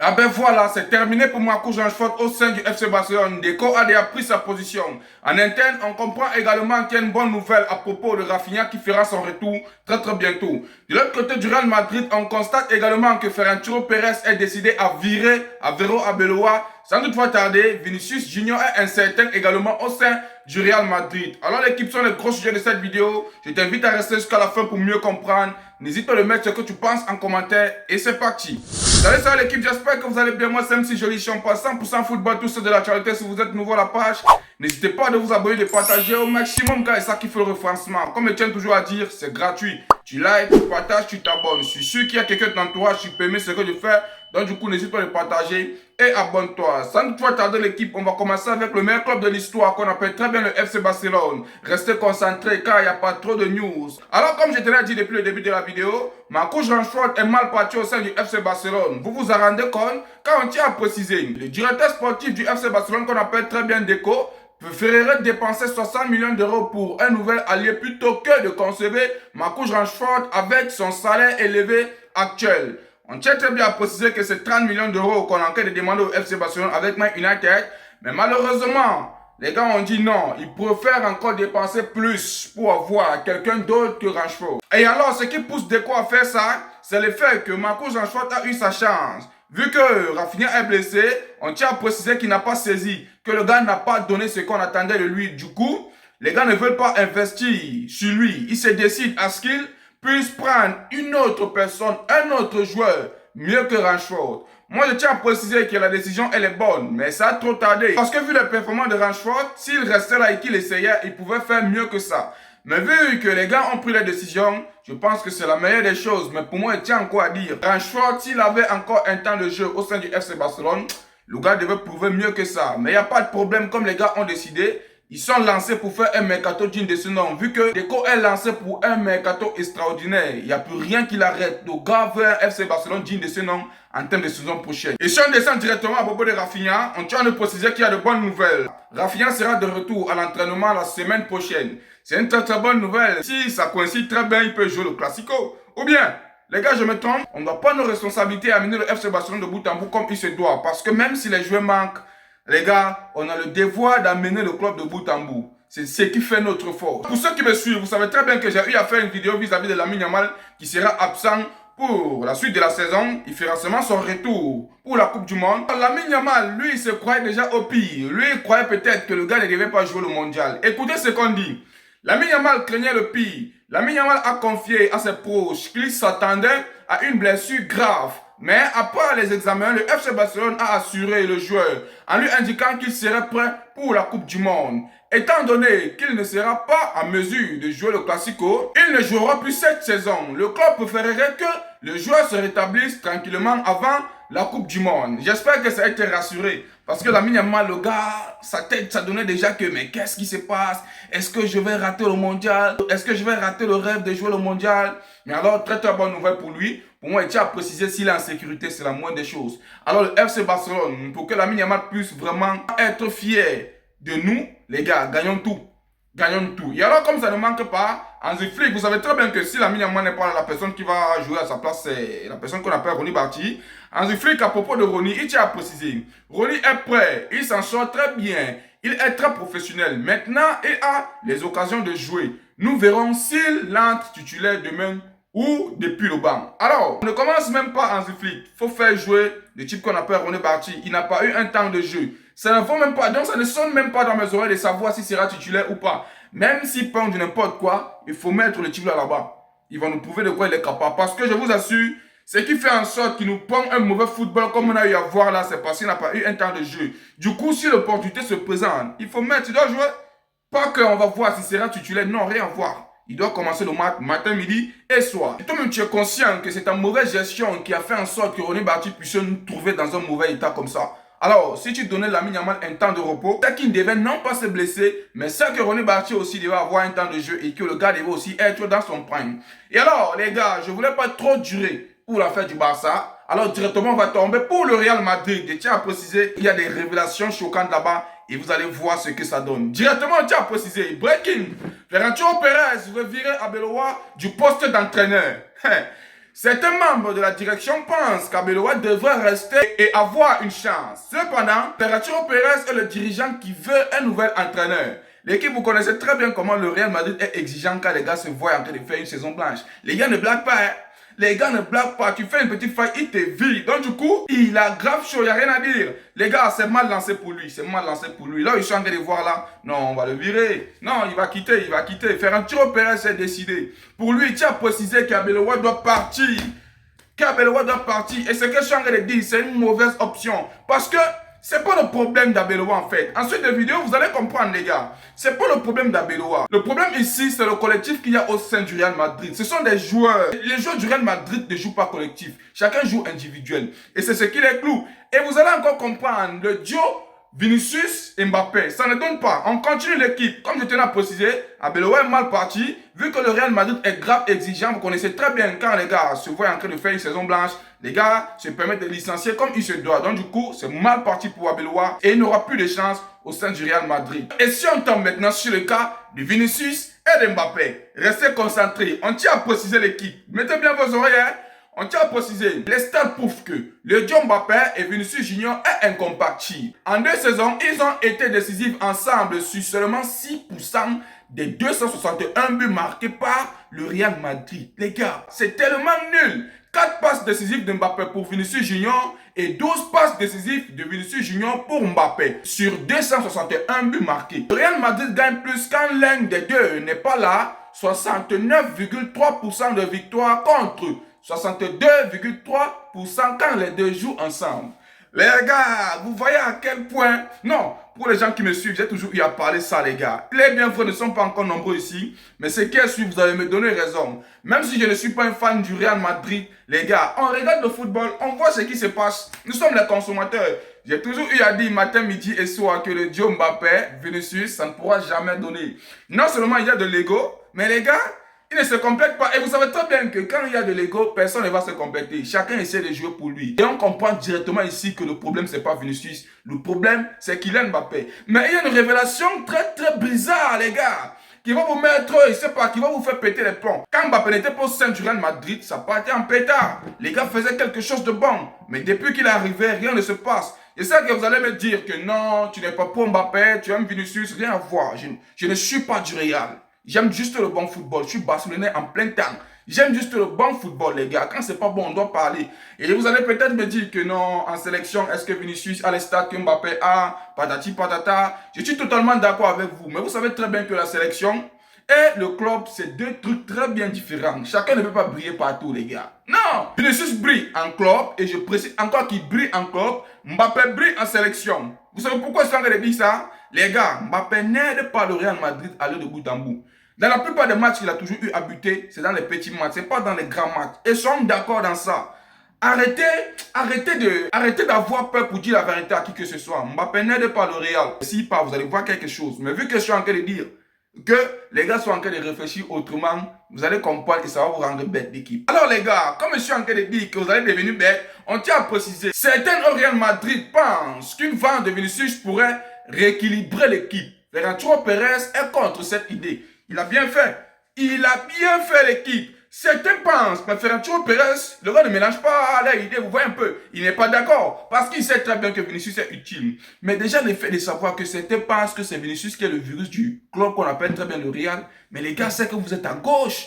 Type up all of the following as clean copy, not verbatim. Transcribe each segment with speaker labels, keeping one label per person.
Speaker 1: Ah ben voilà, c'est terminé pour Marcus Rashford au sein du FC Barcelone. Deco a déjà pris sa position. En interne, on comprend également qu'il y a une bonne nouvelle à propos de Rafinha qui fera son retour très bientôt. De l'autre côté du Real Madrid, on constate également que Ferran Torres est décidé à virer Alvaro Arbeloa. Sans doute pas tarder, Vinicius Junior est incertain également au sein du Real Madrid. Alors l'équipe sont les gros sujets de cette vidéo. Je t'invite à rester jusqu'à la fin pour mieux comprendre. N'hésite pas à mettre ce que tu penses en commentaire et c'est parti. Salut l'équipe, j'espère que vous allez bien. Moi c'est MC Joli Champa, 100% football, tout ce de l'actualité. Si vous êtes nouveau à la page, n'hésitez pas à vous abonner, de partager au maximum car c'est ça qui fait le référencement. Comme je tiens toujours à dire, c'est gratuit. Tu likes, tu partages, tu t'abonnes. Je suis sûr qu'il y a quelqu'un de ton entourage qui peut aimer ce que je fais. Donc du coup, n'hésite pas à le partager et abonne-toi. Sans toi tarder l'équipe, on va commencer avec le meilleur club de l'histoire qu'on appelle très bien le FC Barcelone. Restez concentrés car il n'y a pas trop de news. Alors comme je te l'ai dit depuis le début de la vidéo, Marcus Rashford est mal parti au sein du FC Barcelone. Vous vous en rendez compte? Car on tient à préciser, le directeur sportif du FC Barcelone qu'on appelle très bien Deco préférerait dépenser 60 millions d'euros pour un nouvel allié plutôt que de conserver Marcus Rashford avec son salaire élevé actuel. On tient très bien à préciser que c'est 30 millions d'euros qu'on a en train de demander au FC Barcelone avec Man United. Mais malheureusement, les gars ont dit non. Ils préfèrent encore dépenser plus pour avoir quelqu'un d'autre que Rashford. Et alors, ce qui pousse Deco à faire ça, c'est le fait que Marcus Rashford a eu sa chance. Vu que Rafinha est blessé, on tient à préciser qu'il n'a pas saisi, que le gars n'a pas donné ce qu'on attendait de lui. Du coup, les gars ne veulent pas investir sur lui. Ils se décident à ce qu'il puisse prendre une autre personne, un autre joueur, mieux que Rashford. Moi, je tiens à préciser que la décision, elle est bonne, mais ça a trop tardé. Parce que vu les performances de Rashford, s'il restait là et qu'il essayait, il pouvait faire mieux que ça. Mais vu que les gars ont pris la décision, je pense que c'est la meilleure des choses. Mais pour moi, il tient encore à dire, Rashford, s'il avait encore un temps de jeu au sein du FC Barcelone, le gars devait prouver mieux que ça. Mais il n'y a pas de problème, comme les gars ont décidé. Ils sont lancés pour faire un mercato digne de ce nom. Vu que Deco est lancé pour un mercato extraordinaire, il n'y a plus rien qui l'arrête. Le gars veut un FC Barcelone digne de ce nom en termes de saison prochaine. Et si on descend directement à propos de Rafinha, on tient à nous préciser qu'il y a de bonnes nouvelles. Rafinha sera de retour à l'entraînement la semaine prochaine. C'est une très bonne nouvelle. Si ça coïncide très bien, il peut jouer le Classico. Ou bien, les gars, je me trompe, on ne doit pas nos responsabilités à amener le FC Barcelone de bout en bout comme il se doit. Parce que même si les joueurs manquent, les gars, on a le devoir d'amener le club de bout en bout. C'est ce qui fait notre force. Pour ceux qui me suivent, vous savez très bien que j'ai eu à faire une vidéo vis-à-vis de Lamine Yamal qui sera absent pour la suite de la saison. Il fera seulement son retour pour la Coupe du Monde. Lamine Yamal, lui, il se croyait déjà au pire. Lui, il croyait peut-être que le gars ne devait pas jouer le mondial. Écoutez ce qu'on dit. Lamine Yamal craignait le pire. Lamine Yamal a confié à ses proches qu'il s'attendait à une blessure grave. Mais après les examens, le FC Barcelone a assuré le joueur en lui indiquant qu'il serait prêt pour la Coupe du Monde. Étant donné qu'il ne sera pas en mesure de jouer le Classico, il ne jouera plus cette saison. Le club préférerait que le joueur se rétablisse tranquillement avant la Coupe du Monde. J'espère que ça a été rassuré. Parce que Lamine Yamal, le gars, sa tête, ça donnait déjà que mais qu'est-ce qui se passe? Est-ce que je vais rater le mondial? Est-ce que je vais rater le rêve de jouer le mondial? Mais alors, très bonne nouvelle pour lui. Pour moi, il tient à préciser s'il est en sécurité, c'est la moindre des choses. Alors, le FC Barcelone, pour que Lamine Yamal puisse vraiment être fier de nous, les gars, gagnons tout. Gagnons tout. Et alors, comme ça ne manque pas, Hansi Flick, vous savez très bien que si Lamine Yamal n'est pas là, la personne qui va jouer à sa place, c'est la personne qu'on appelle Ronny Barty. Hansi Flick, à propos de Ronny, il tient à préciser. Ronny est prêt, il s'en sort très bien, il est très professionnel. Maintenant, il a les occasions de jouer. Nous verrons s'il entre titulaire demain ou depuis le banc. Alors, on ne commence même pas Hansi Flick. Il faut faire jouer le type qu'on appelle Ronny Barty. Il n'a pas eu un temps de jeu. Ça ne vaut même pas, donc ça ne sonne même pas dans mes oreilles de savoir s'il sera titulaire ou pas. Même s'il parle de n'importe quoi, il faut mettre le type là-bas. Il va nous prouver de quoi il est capable. Parce que je vous assure, ce qui fait en sorte qu'il nous prend un mauvais football comme on a eu à voir là, c'est parce qu'il n'a pas eu un temps de jeu. Du coup, si l'opportunité se présente, il faut mettre, il doit jouer. Pas qu'on va voir s'il sera titulaire, non, rien à voir. Il doit commencer le matin, midi et soir. Et toi-même, tu es conscient que c'est ta mauvaise gestion qui a fait en sorte que Ronny Barty puisse nous trouver dans un mauvais état comme ça. Alors, si tu donnais Lamine Yamal un temps de repos, c'est qu'il devait non pas se blesser, mais c'est que Ronny Barty aussi devait avoir un temps de jeu et que le gars devait aussi être dans son prime. Et alors, les gars, je voulais pas trop durer pour la fête du Barça. Alors, directement, on va tomber pour le Real Madrid. Et tiens à préciser, il y a des révélations choquantes là-bas et vous allez voir ce que ça donne. Directement, tiens à préciser, breaking, Ferran Torres veut virer Arbeloa du poste d'entraîneur. Certains membres de la direction pensent qu'Abeloa devrait rester et avoir une chance. Cependant, Ferran Pérez est le dirigeant qui veut un nouvel entraîneur. L'équipe, vous connaissez très bien comment le Real Madrid est exigeant quand les gars se voient en train de faire une saison blanche. Les gars ne blaguent pas, hein. Les gars ne blaguent pas. Tu fais une petite faille, il te vire. Donc du coup, il a grave chaud, il n'y a rien à dire. Les gars, c'est mal lancé pour lui. C'est mal lancé pour lui. Là, ils sont en train de voir là. Non, on va le virer. Non, il va quitter, il va quitter. Ferran Pérez s'est décidé. Pour lui, tu as précisé qu'Abeloa doit partir. Qu'Abeloa doit partir. Et ce que je suis en train de dire, c'est une mauvaise option. Parce que c'est pas le problème d'Abeloa en fait. Ensuite de vidéo, vous allez comprendre les gars. C'est pas le problème d'Abeloa. Le problème ici, c'est le collectif qu'il y a au sein du Real Madrid. Ce sont des joueurs. Les joueurs du Real Madrid ne jouent pas collectif. Chacun joue individuel. Et c'est ce qui les cloue. Et vous allez encore comprendre, le duo Vinicius et Mbappé, ça ne donne pas. On continue l'équipe. Comme je tenais à préciser, Abeloa est mal parti. Vu que le Real Madrid est grave exigeant, vous connaissez très bien quand les gars se voient en train de faire une saison blanche, les gars se permettent de licencier comme il se doit. Donc du coup, c'est mal parti pour Abeloa et il n'aura plus de chance au sein du Real Madrid. Et si on tombe maintenant sur le cas de Vinicius et de Mbappé, restez concentrés. On tient à préciser l'équipe. Mettez bien vos oreilles, hein. On tient à préciser, les stats prouvent que le duo Mbappé et Vinicius Junior est incompatible. En 2 saisons, ils ont été décisifs ensemble sur seulement 6% des 261 buts marqués par le Real Madrid. Les gars, c'est tellement nul. 4 passes décisives de Mbappé pour Vinicius Junior et 12 passes décisives de Vinicius Junior pour Mbappé sur 261 buts marqués. Le Real Madrid gagne plus quand l'un des deux n'est pas là. 69,3% de victoire contre 62,3% quand les deux jouent ensemble. Les gars, vous voyez à quel point... Non, pour les gens qui me suivent, j'ai toujours eu à parler ça, les gars. Les bienfaits ne sont pas encore nombreux ici, mais ce qui est sûr, vous allez me donner raison. Même si je ne suis pas un fan du Real Madrid, les gars, on regarde le football, on voit ce qui se passe. Nous sommes les consommateurs. J'ai toujours eu à dire matin, midi et soir que le duo Mbappé, Vinicius, ça ne pourra jamais donner. Non seulement il y a de l'ego, mais les gars, il ne se complète pas. Et vous savez très bien que quand il y a de l'ego, personne ne va se compléter. Chacun essaie de jouer pour lui. Et on comprend directement ici que le problème, c'est pas Vinicius. Le problème, c'est Kylian Mbappé. Mais il y a une révélation très bizarre, les gars, qui va vous mettre, je sais pas, qui va vous faire péter les plombs. Quand Mbappé n'était pas au sein du Real Madrid, ça partait en pétard. Les gars faisaient quelque chose de bon. Mais depuis qu'il est arrivé, rien ne se passe. Et ça que vous allez me dire que non, tu n'es pas pour Mbappé, tu aimes Vinicius, rien à voir. Je ne suis pas du Real. J'aime juste le bon football. Je suis barcelonais en plein temps. J'aime juste le bon football, les gars. Quand c'est pas bon, on doit parler. Et vous allez peut-être me dire que non, en sélection, est-ce que Vinicius a les stats que Mbappé a, patati patata. Je suis totalement d'accord avec vous. Mais vous savez très bien que la sélection et le club, c'est deux trucs très bien différents. Chacun ne peut pas briller partout, les gars. Non! Vinicius brille en club, et je précise encore qu'il brille en club. Mbappé brille en sélection. Vous savez pourquoi je suis en train de dire ça? Les gars, Mbappé n'aide pas le Real Madrid à aller de bout en bout. Dans la plupart des matchs qu'il a toujours eu à buter, c'est dans les petits matchs, c'est pas dans les grands matchs. Et sommes d'accord dans ça. Arrêtez d'avoir peur pour dire la vérité à qui que ce soit. Mbappé n'aide pas le Real. Si pas, vous allez voir quelque chose. Mais vu que je suis en train de dire que les gars sont en train de réfléchir autrement, vous allez comprendre que ça va vous rendre bête d'équipe. Alors les gars, comme je suis en train de dire que vous allez devenir bête, on tient à préciser. Certains au Real Madrid pensent qu'une vente de Vinicius pourrait rééquilibrer l'équipe. Ferran Pérez est contre cette idée. Il a bien fait. Il a bien fait l'équipe. Certains pensent, mais Ferran Pérez, le gars ne mélange pas la idée, vous voyez un peu. Il n'est pas d'accord, parce qu'il sait très bien que Vinicius est utile. Mais déjà, le fait de savoir que certains pensent que c'est Vinicius qui est le virus du club qu'on appelle très bien le Real. Mais les gars, c'est que vous êtes à gauche.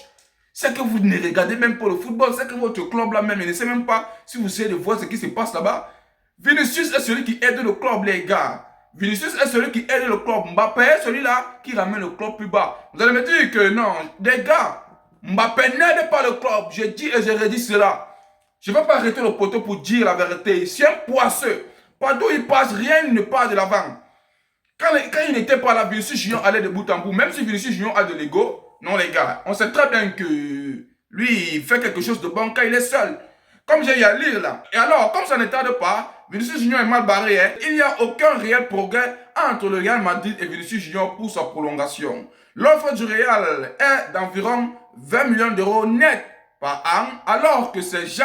Speaker 1: C'est que vous ne regardez même pas le football. C'est que votre club là même, il ne sait même pas si vous essayez de voir ce qui se passe là-bas. Vinicius est celui qui aide le club, les gars. Vinicius est celui qui aide le club. Mbappé est celui-là qui ramène le club plus bas. Vous allez me dire que non, les gars, Mbappé n'aide pas le club. Je dis et je redis cela. Je ne vais pas arrêter le poteau pour dire la vérité. C'est un poisseux. Partout où il passe, rien ne part de l'avant. Quand il n'était pas là, Vinicius Junior allait de bout en bout. Même si Vinicius Junior a de l'ego, non les gars, on sait très bien que lui, il fait quelque chose de bon quand il est seul. Comme j'ai eu à lire là. Et alors, comme ça ne tarde pas, Vinicius Junior est mal barré. Hein. Il n'y a aucun réel progrès entre le Real Madrid et Vinicius Junior pour sa prolongation. L'offre du Real est d'environ 20 millions d'euros net par an, alors que ces gens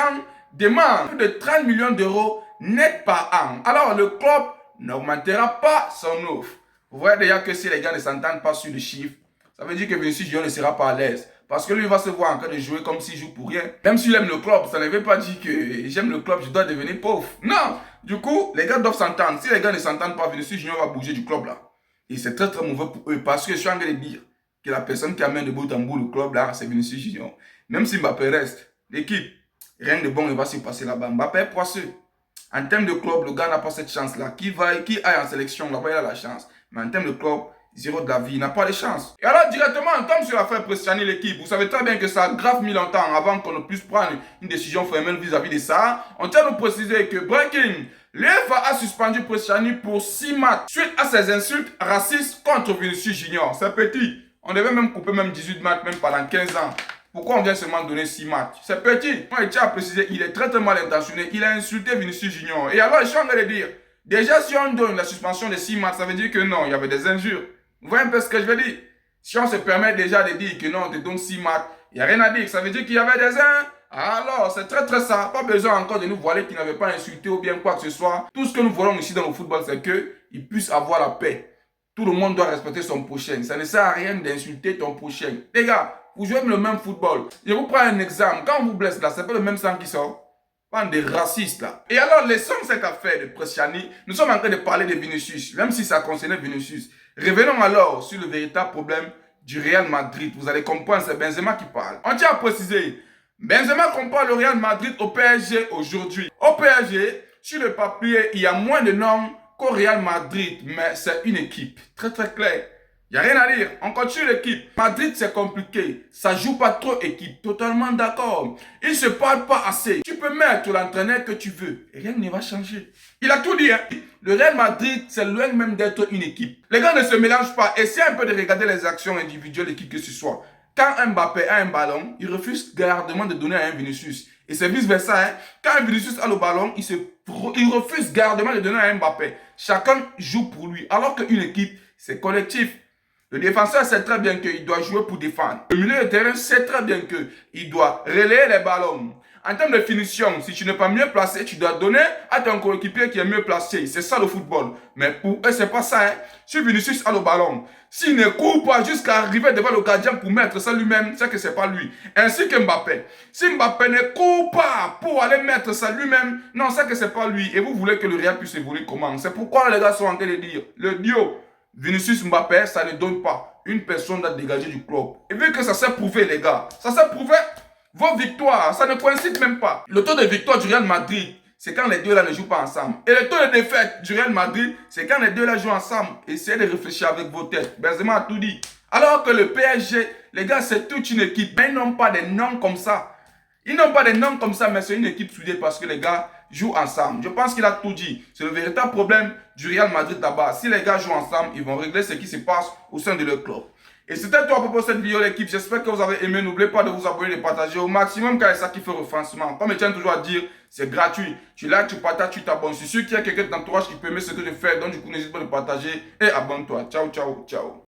Speaker 1: demandent plus de 30 millions d'euros net par an. Alors, le club n'augmentera pas son offre. Vous voyez déjà que si les gars ne s'entendent pas sur le chiffre, ça veut dire que Vinicius Junior ne sera pas à l'aise. Parce que lui, il va se voir en train de jouer comme s'il joue pour rien. Même s'il aime le club, ça ne veut pas dire que j'aime le club, je dois devenir pauvre. Non. Du coup, les gars doivent s'entendre. Si les gars ne s'entendent pas, Vinicius Junior va bouger du club là. Et c'est très très mauvais pour eux. Parce que je suis en train de dire que la personne qui amène de bout en bout le club là, c'est Vinicius Junior. Même si Mbappé reste, l'équipe, rien de bon ne va se passer là-bas. Mbappé est poisseux. En termes de club, le gars n'a pas cette chance-là. Qui aille en sélection, là-bas, il a la chance. Mais en termes de club, zéro de la vie, il n'a pas de chance. Et alors, directement, on tombe sur l'affaire Prestiani, l'équipe. Vous savez très bien que ça a grave mis longtemps avant qu'on ne puisse prendre une décision formelle vis-à-vis de ça. On tient à nous préciser que Breaking, l'UEFA a suspendu Prestiani pour 6 matchs suite à ses insultes racistes contre Vinicius Junior. C'est petit. On devait même couper même 18 matchs, même pendant 15 ans. Pourquoi on vient seulement donner 6 matchs? C'est petit. Moi, je tiens à préciser, il est très très mal intentionné. Il a insulté Vinicius Junior. Et alors, je suis en train de dire, déjà si on donne la suspension de 6 matchs, ça veut dire que non, il y avait des injures. Vous voyez un peu ce que je veux dire? Si on se permet déjà de dire que non, on te donne 6 matchs, il n'y a rien à dire. Ça veut dire qu'il y avait des uns. Alors, c'est très très ça. Pas besoin encore de nous voiler qu'il n'avait pas insulté ou bien quoi que ce soit. Tout ce que nous voulons ici dans le football, c'est qu'il puisse avoir la paix. Tout le monde doit respecter son prochain. Ça ne sert à rien d'insulter ton prochain. Les gars, vous jouez le même football. Je vous prends un exemple. Quand on vous blesse là, c'est pas le même sang qui sort. Pas des racistes là. Et alors, laissons cette affaire de Prestiani. Nous sommes en train de parler de Vinicius, même si ça concernait Vinicius. Revenons alors sur le véritable problème du Real Madrid. Vous allez comprendre, c'est Benzema qui parle. On tient à préciser, Benzema compare le Real Madrid au PSG aujourd'hui. Au PSG, sur le papier, il y a moins de noms qu'au Real Madrid, mais c'est une équipe. Très très clair. Il n'y a rien à dire. On continue l'équipe. Madrid, c'est compliqué. Ça joue pas trop équipe. Totalement d'accord. Ils ne se parlent pas assez. Tu peux mettre l'entraîneur que tu veux. Et rien ne va changer. Il a tout dit. Hein? Le Real Madrid, c'est loin même d'être une équipe. Les gars ne se mélangent pas. Essayez un peu de regarder les actions individuelles de qui que ce soit. Quand un Mbappé a un ballon, il refuse gardement de donner à un Vinicius. Et c'est vice-versa. Hein? Quand un Vinicius a le ballon, il refuse gardement de donner à un Mbappé. Chacun joue pour lui. Alors qu'une équipe, c'est collectif. Le défenseur sait très bien qu'il doit jouer pour défendre. Le milieu de terrain sait très bien qu'il doit relayer les ballons. En termes de finition, si tu n'es pas mieux placé, tu dois donner à ton coéquipier qui est mieux placé. C'est ça le football. Mais pour eux, c'est pas ça. Hein. Si Vinicius a le ballon, s'il ne court pas jusqu'à arriver devant le gardien pour mettre ça lui-même, c'est que c'est pas lui. Ainsi que Mbappé. Si Mbappé ne court pas pour aller mettre ça lui-même, non, c'est que c'est pas lui. Et vous voulez que le Real puisse évoluer comment? C'est pourquoi les gars sont en train de dire, le duo Vinicius Mbappé, ça ne donne pas. Une personne doit dégager du club. Et vu que ça s'est prouvé, les gars, ça s'est prouvé, vos victoires, ça ne coïncide même pas. Le taux de victoire du Real Madrid, c'est quand les deux là ne jouent pas ensemble. Et le taux de défaite du Real Madrid, c'est quand les deux là jouent ensemble. Essayez de réfléchir avec vos têtes. Benzema a tout dit. Alors que le PSG, les gars, c'est toute une équipe. Mais ils n'ont pas des noms comme ça. Ils n'ont pas des noms comme ça, mais c'est une équipe soudée parce que les gars jouent ensemble. Je pense qu'il a tout dit. C'est le véritable problème du Real Madrid là-bas. Si les gars jouent ensemble, ils vont régler ce qui se passe au sein de leur club. Et c'était tout à propos de cette vidéo, l'équipe. J'espère que vous avez aimé. N'oubliez pas de vous abonner et de partager au maximum car c'est ça qui fait le refinancement. Comme je tiens toujours à dire, c'est gratuit. Tu likes, tu partages, tu t'abonnes. Si sûr qu'il y a quelqu'un de ton entourage qui peut aimer ce que je fais, donc du coup, n'hésite pas à le partager et abonne-toi. Ciao, ciao, ciao.